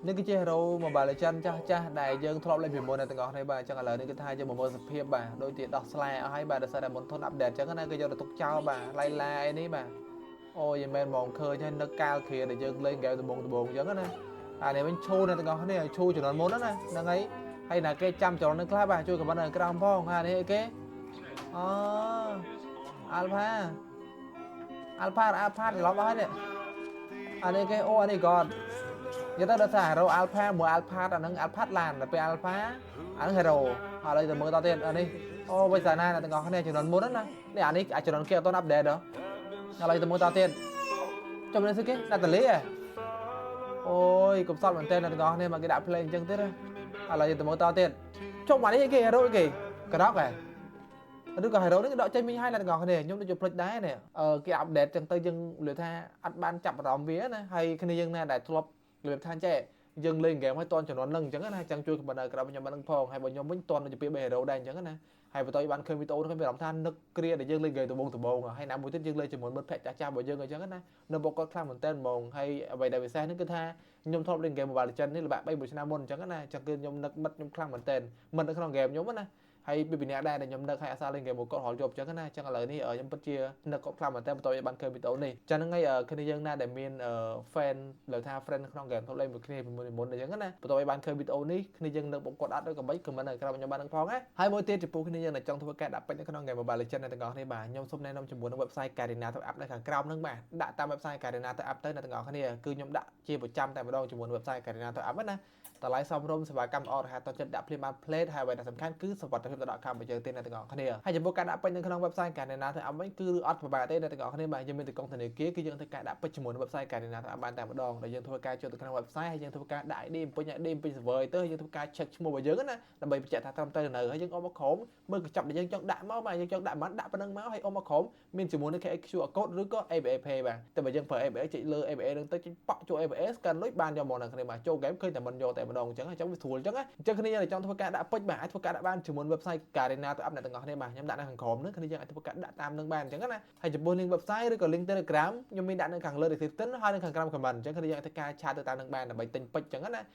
នេះគឺជា hero Mobile Legends ចាស់ដែលយើងធ្លាប់លេងពីមុនទាំងអស់គ្នាបាទអញ្ចឹងឥឡូវនេះគឺថាយើងមកមើលសភាពបាទដូចជាដោះស្លែអស់ហើយបាទដោយសារតែមុនធនអាប់ដេតអញ្ចឹងណាគឺយកទៅទុកចោលបាទឡៃឡាអីនេះបាទអូយមិនមែនហ្មងឃើញហើយនឹកកាលគ្រាដែលយើងលេងហ្គេមដំបងអញ្ចឹងណាអានេះវិញឈូទាំងអស់គ្នាឈូជំនាន់មុនណាហ្នឹងហើយណាគេចាំចំណុចនឹងខ្លះបាទជួយខមមិននៅក្រោមផងអានេះអីគេអូអាល់ផាច្រឡំអស់ហើយនេះអានេះគេអូអានេះគាត់និយាយទៅដល់ថា hero alpha មួយ alpha អាហ្នឹង alpha ឡានដល់ពេល alpha អាហ្នឹង hero ឥឡូវទៅមើលតទៀតអានេះអូវិសាណាទាំងអស់គ្នាជំនាន់មុនណានេះអានេះអាចជំនាន់គេអត់ទាន់ update ដល់ឥឡូវទៅមើលតទៀតចំនួនស្អីគេណាតាលីអូយកំសត់មែនតើទាំងអស់គ្នាមកគេដាក់ play អញ្ចឹងទៀតឥឡូវទៅមើលតទៀតចុះអានេះគេ hero គេក្រោកហ៎ឬក៏ hero នេះដកចេញមិញហើយទាំងអស់គ្នាខ្ញុំដូចជាភ្លេចដែរនេះគេ update ចឹងទៅយើងលើថាអត់បានចាប់អារម្មណ៍វាណាហើយគ្នាយើងណាដែលធ្លាប់របៀបថាចេះយើងលេងហ្គេមឲ្យតន់ចំនួនហ្នឹងអញ្ចឹងណាអញ្ចឹងជួយខមមិននៅក្រៅខ្ញុំហ្នឹងផងហើយបើខ្ញុំវិញតន់ទៅពី hero ដែរអញ្ចឹងណាហើយបន្តបានឃើញវីដេអូហ្នឹងមានអារម្មណ៍ថានឹកគ្រាដែលយើងលេងហ្គេមដំបងហើយណាមួយទៀតយើងលេងជាមួយមិត្តភក្តិចាស់ៗរបស់យើងអញ្ចឹងណានៅបកគាត់ខ្លាំងមែនតើហ្មងហើយអ្វីដែលពិសេសហ្នឹងគឺថាខ្ញុំធ្លាប់លេងហ្គេម Mobile Legends នេះល្បាក់3ឆ្នាំមុនអញ្ចឹងណាអញ្ចឹងគឺខ្ញុំនឹកមិត្តខ្ញុំខ្លាំងមែនតើមិត្តនៅក្នុងហ្គេមខ្ញុំណាហើយពីអ្នកដែរខ្ញុំនឹកឲ្យអាសាលេងហ្គេមមកគាត់រហល់យប់អញ្ចឹងណាអញ្ចឹងឥឡូវនេះខ្ញុំពិតជានឹកគាត់ខ្លាំងមែនតើបន្តឲ្យបានឃើញវីដេអូនេះអញ្ចឹងហ្នឹងហើយគ្នាយើងណាដែលមាន fan លើថា friend ក្នុងហ្គេមធ្លាប់លេងមួយគ្នាពីមុនអញ្ចឹងណាបន្តឲ្យបានឃើញវីដេអូនេះគ្នាយើងនឹកគាត់អត់ដូចក៏មិនខមមិននៅក្រៅខ្ញុំបាននឹងផងណាហើយមួយទៀតចំពោះគ្នាយើងដែលចង់ធ្វើការដាក់ពេជ្រនៅក្នុងហ្គេម Mobile Legends ទាំងអស់គ្នាបាទខ្ញុំសូមណែនាំជាមួយនឹង website Garena Top Up នៅខាងក្រោមហ្នឹងបាទដាក់តាម website Garena Top Up ទៅអ្នកទាំងអស់គ្នាគឺខ្ញុំដាក់ជាប្រចាំតែម្ដងជាមួយនឹង website Garena Top Up ណាតម្លៃសមរម្យសេវាកម្មល្អរហ័សតចិត្តដាក់ភ្លាមបាន plate ហើយអ្វីដែលសំខាន់គឺសុវត្ថិភាពទៅដល់កម្មវិធីទៀតអ្នកទាំងអស់គ្នាហើយចំពោះការដាក់ពេជ្រនៅក្នុង website Garena Top Up វិញគឺអត់ពិបាកទេអ្នកទាំងអស់គ្នាបាទយើងមានតែកុងធនាគារគឺយើងធ្វើការដាក់ពេជ្រជាមួយនឹង website Garena Top Up បានតែម្ដងដែលយើងធ្វើការចូលទៅក្នុង website ហើយយើងធ្វើការដាក់ ID ពេញ server ទៅយើងធ្វើការ check ឈ្មោះរបស់យើងណាដើម្បីបញ្ជាក់ថាត្រឹមត្រូវនៅហើយយើងអមមកក្រុមមើលកញ្ចប់ដែលយើងចង់ដាក់មកបាទយើងចង់ដាក់មិនដាក់ប៉ុណ្្នឹងមកហើយអមមកក្រុមមានជាមួយនឹង QR code ឬក៏ ABA Pay បាទតែបើយើងប្រើ ABA ចុចលើ ABA នឹងទៅចុចប៉ក់ចូល ABA scan លុយបានយកមកនៅគ្នាបាទចូល game ឃើញតែមិនយកតែម្ដងអញ្ចឹងវាស្រួលអញ្ចឹងគ្នាចង់ធ្វើការដាក់ពេជ្របាទអាចធ្វើការដាក់បានជាមួយ website Garena Top Up អ្នកទាំងអស់គ្នាបាទខ្ញុំដាក់នៅខាងក្រោមនេះគ្នាយើងអាចធ្វើការដាក់តាមនឹងបានអញ្ចឹងណាហើយចំពោះ link website ឬក៏ link Telegram ខ្ញុំមានដាក់នៅខាងលើ description ហើយនៅខាងក្រោម comment អញ្ចឹងគ្នាយើងអាចធ្វើការឆាតទៅតាមនឹងបានដើម្បីទិញពេជ្រអញ្ចឹងណា